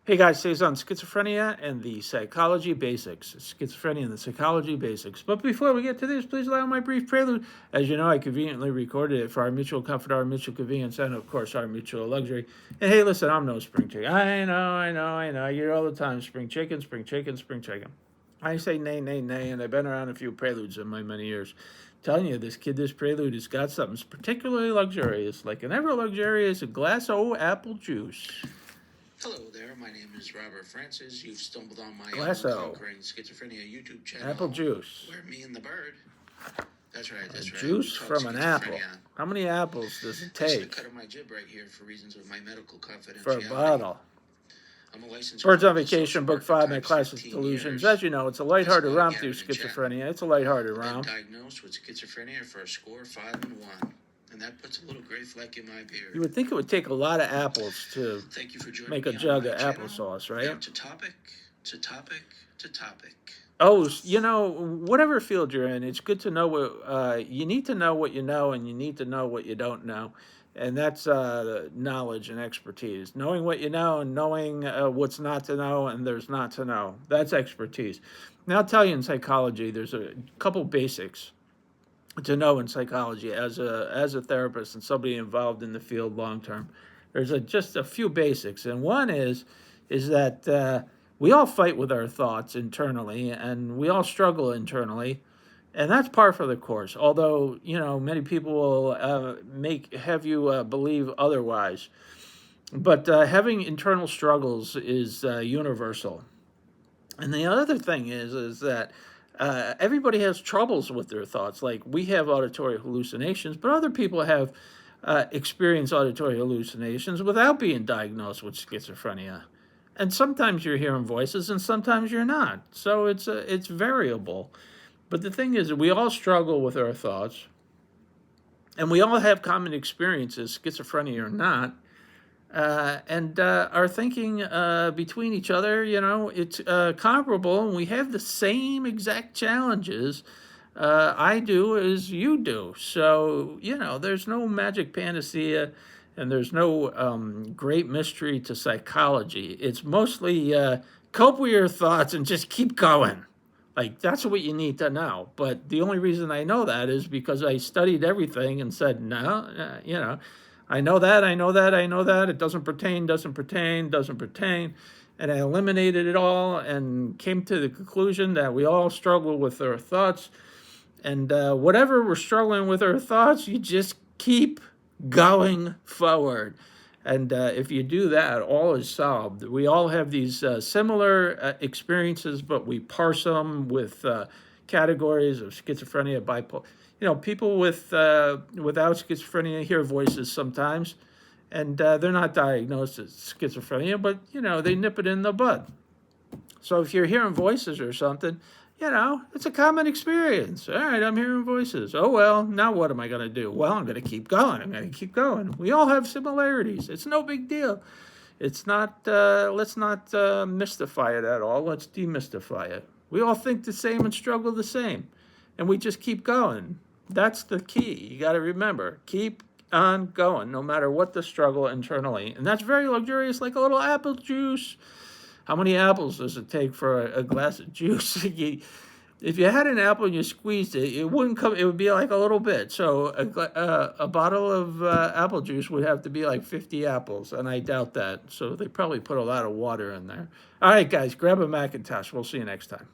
Hey guys, today's on schizophrenia and the psychology basics. Schizophrenia and the psychology basics. But before we get to this, please allow my brief prelude. As you know, I conveniently recorded it for our mutual comfort, our mutual convenience, and of course, our mutual luxury. And hey, listen, I'm no spring chicken. I know. I hear all the time spring chicken, spring chicken, spring chicken. I say nay, nay, nay, and I've been around a few preludes in my many years. Telling you, this prelude has got something particularly luxurious, like an ever luxurious glass of apple juice. Hello there, my name is Robert Francis. You've stumbled on my Conquering Schizophrenia YouTube channel. Apple juice. Where me and the bird. That's right. Juice from an apple. How many apples does it take? I'm cutting my jib right here for reasons of my medical confidentiality. For a bottle. I'm a licensed Birds on Vacation, Book 5, My Classic Delusions. Years. As you know, it's a lighthearted romp through schizophrenia. It's a lighthearted romp. I'm diagnosed with schizophrenia for a score 5-1. And that puts a little gray fleck in my beard. You would think it would take a lot of apples to make a jug of applesauce, right? Now to topic. Oh, you know, whatever field you're in, it's good to know what you need to know what you know, and you need to know what you don't know, and that's knowledge and expertise. Knowing what you know and knowing what's not to know, and there's not to know. That's expertise. Now, I'll tell you in psychology, there's a couple basics to know in psychology as a therapist and somebody involved in the field long term. There's just a few basics, and one is that we all fight with our thoughts internally, and we all struggle internally, and that's par for the course. Although many people will have you believe otherwise, but having internal struggles is universal. And the other thing is that everybody has troubles with their thoughts. Like, we have auditory hallucinations, but other people have experienced auditory hallucinations without being diagnosed with schizophrenia. And sometimes you're hearing voices, and sometimes you're not. So it's variable. But the thing is, we all struggle with our thoughts, and we all have common experiences, schizophrenia or not. And our thinking between each other, it's comparable, and we have the same exact challenges I do as you do. So, there's no magic panacea, and there's no great mystery to psychology. It's mostly cope with your thoughts and just keep going. Like, that's what you need to know. But the only reason I know that is because I studied everything and said, no, I know that. It doesn't pertain. And I eliminated it all and came to the conclusion that we all struggle with our thoughts. And whatever we're struggling with our thoughts, you just keep going forward. And if you do that, all is solved. We all have these similar experiences, but we parse them with categories of schizophrenia, bipolar. People without schizophrenia hear voices sometimes, and they're not diagnosed as schizophrenia, but they nip it in the bud. So if you're hearing voices or something, it's a common experience. All right, I'm hearing voices. Oh, well, now what am I going to do? Well, I'm going to keep going. We all have similarities. It's no big deal. It's not, let's not mystify it at all. Let's demystify it. We all think the same and struggle the same, and we just keep going. That's the key. You got to remember, keep on going, no matter what the struggle internally. And that's very luxurious, like a little apple juice. How many apples does it take for a glass of juice? If you had an apple and you squeezed it, it wouldn't come. It would be like a little bit. So a bottle of apple juice would have to be like 50 apples, and I doubt that. So they probably put a lot of water in there. All right, guys, grab a Macintosh. We'll see you next time.